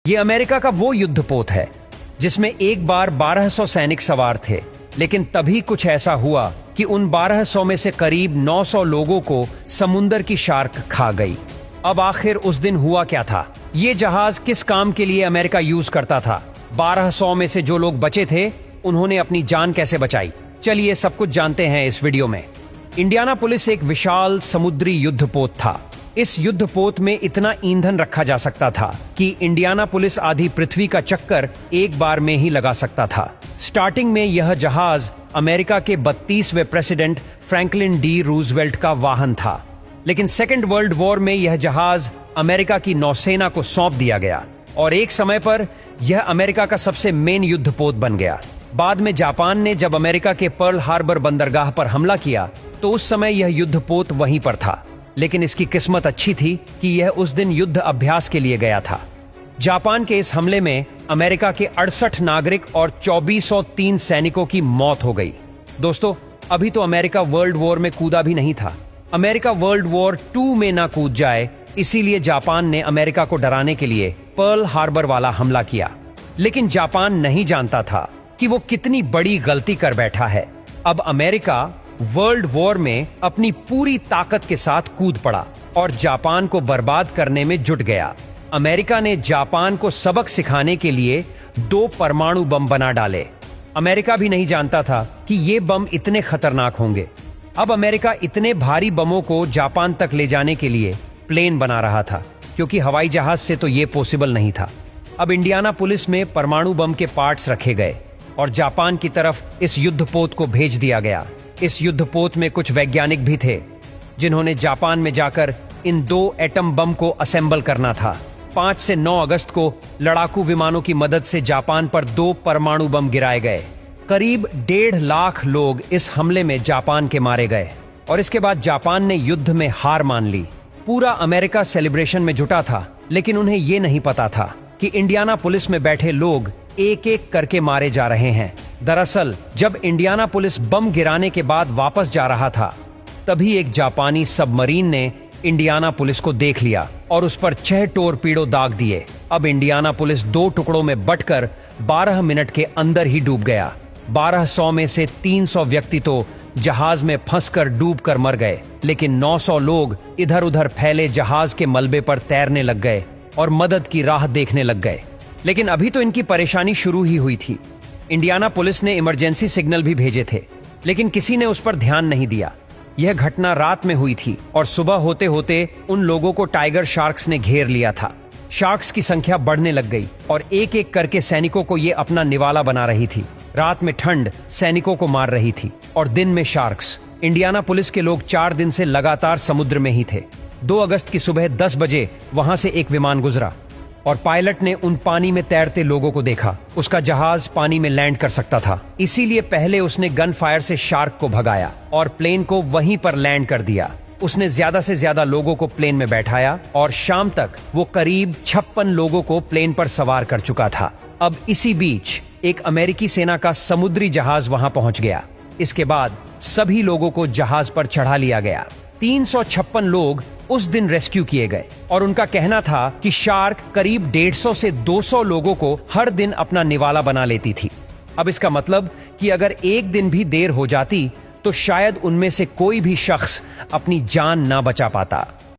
ये अमेरिका का वो युद्धपोत है जिसमें एक बार 1200 सैनिक सवार थे, लेकिन तभी कुछ ऐसा हुआ कि उन 1200 में से करीब 900 लोगों को समुंदर की शार्क खा गई। अब आखिर उस दिन हुआ क्या था? ये जहाज किस काम के लिए अमेरिका यूज करता था? 1200 में से जो लोग बचे थे उन्होंने अपनी जान कैसे बचाई? चलिए सब कुछ जानते हैं इस वीडियो में। इंडियानापोलिस एक विशाल समुद्री युद्धपोत था। इस युद्धपोत में इतना ईंधन रखा जा सकता था कि इंडियानापोलिस आधी पृथ्वी का चक्कर एक बार में ही लगा सकता था। स्टार्टिंग में यह जहाज अमेरिका के 32वें प्रेसिडेंट फ्रैंकलिन डी रूजवेल्ट का वाहन था, लेकिन सेकेंड वर्ल्ड वॉर में यह जहाज अमेरिका की नौसेना को सौंप दिया गया और एक समय पर यह अमेरिका का सबसे मेन युद्धपोत बन गया। बाद में जापान ने जब अमेरिका के पर्ल हार्बर बंदरगाह पर हमला किया तो उस समय यह युद्धपोत वहीं पर था, लेकिन इसकी किस्मत अच्छी थी कि यह उस दिन युद्ध अभ्यास के लिए गया था। जापान के इस हमले में अमेरिका के 68 नागरिक और 2403 सैनिकों की मौत हो गई। दोस्तों, अभी तो अमेरिका वर्ल्ड वॉर में कूदा भी नहीं था। अमेरिका वर्ल्ड वॉर 2 में ना कूद जाए, इसीलिए जापान ने अमेरिका को डराने के लिए पर्ल हार्बर वाला हमला किया। लेकिन जापान नहीं जानता था कि वो कितनी बड़ी गलती कर बैठा है। अब अमेरिका वर्ल्ड वॉर में अपनी पूरी ताकत के साथ कूद पड़ा और जापान को बर्बाद करने में जुट गया। अमेरिका ने जापान को सबक सिखाने के लिए 2 परमाणु बम बना डाले। अमेरिका भी नहीं जानता था कि ये बम इतने खतरनाक होंगे। अब अमेरिका इतने भारी बमों को जापान तक ले जाने के लिए प्लेन बना रहा था, क्योंकि हवाई जहाज से तो ये पॉसिबल नहीं था। अब इंडियानापोलिस में परमाणु बम के पार्ट्स रखे गए और जापान की तरफ इस युद्धपोत को भेज दिया गया। इस युद्धपोत में कुछ वैज्ञानिक भी थे जिन्होंने जापान में जाकर इन 2 एटम बम को असेंबल करना था। 5 से 9 अगस्त को लड़ाकू विमानों की मदद से जापान पर 2 परमाणु बम गिराए गए। करीब 1.5 लाख लोग इस हमले में जापान के मारे गए और इसके बाद जापान ने युद्ध में हार मान ली। पूरा अमेरिका सेलिब्रेशन में जुटा था, लेकिन उन्हें यह नहीं पता था कि इंडियानापोलिस में बैठे लोग एक एक करके मारे जा रहे हैं। दरअसल जब इंडियानापोलिस बम गिराने के बाद वापस जा रहा था, तभी एक जापानी सबमरीन ने इंडियानापोलिस को देख लिया और उस पर 6 टोरपीडो दाग दिए। अब इंडियानापोलिस 2 टुकड़ों में बंटकर 12 मिनट के अंदर ही डूब गया। 1200 में से 300 व्यक्ति तो जहाज में फंसकर डूबकर मर गए, लेकिन 900 लोग इधर उधर फैले जहाज के मलबे पर तैरने लग गए और मदद की राह देखने लग गए। लेकिन अभी तो इनकी परेशानी शुरू ही हुई थी। इंडियानापोलिस ने इमरजेंसी सिग्नल भी भेजे थे, लेकिन किसी ने उस पर ध्यान नहीं दिया। यह घटना रात में हुई थी और सुबह होते होते उन लोगों को टाइगर शार्क्स ने घेर लिया था। शार्क्स की संख्या बढ़ने लग गई और एक एक करके सैनिकों को ये अपना निवाला बना रही थी। रात में ठंड सैनिकों को मार रही थी और दिन में शार्क्स। इंडियानापोलिस के लोग 4 दिन से लगातार समुद्र में ही थे। 2 अगस्त की सुबह 10 बजे वहां से एक विमान गुजरा और पायलट ने उन पानी में तैरते लोगों को देखा। उसका जहाज पानी में लैंड कर सकता था, इसीलिए पहले उसने गन फायर से शार्क को भगाया और प्लेन को वहीं पर लैंड कर दिया। उसने ज्यादा से ज्यादा लोगों को प्लेन में बैठाया और शाम तक वो करीब 56 लोगों को प्लेन पर सवार कर चुका था। अब इसी बीच एक अमेरिकी सेना का समुद्री जहाज वहां पहुंच गया। इसके बाद सभी लोगों को जहाज पर चढ़ा लिया गया। 356 लोग उस दिन रेस्क्यू किए गए और उनका कहना था कि शार्क करीब 150 से 200 लोगों को हर दिन अपना निवाला बना लेती थी। अब इसका मतलब कि अगर एक दिन भी देर हो जाती तो शायद उनमें से कोई भी शख्स अपनी जान ना बचा पाता।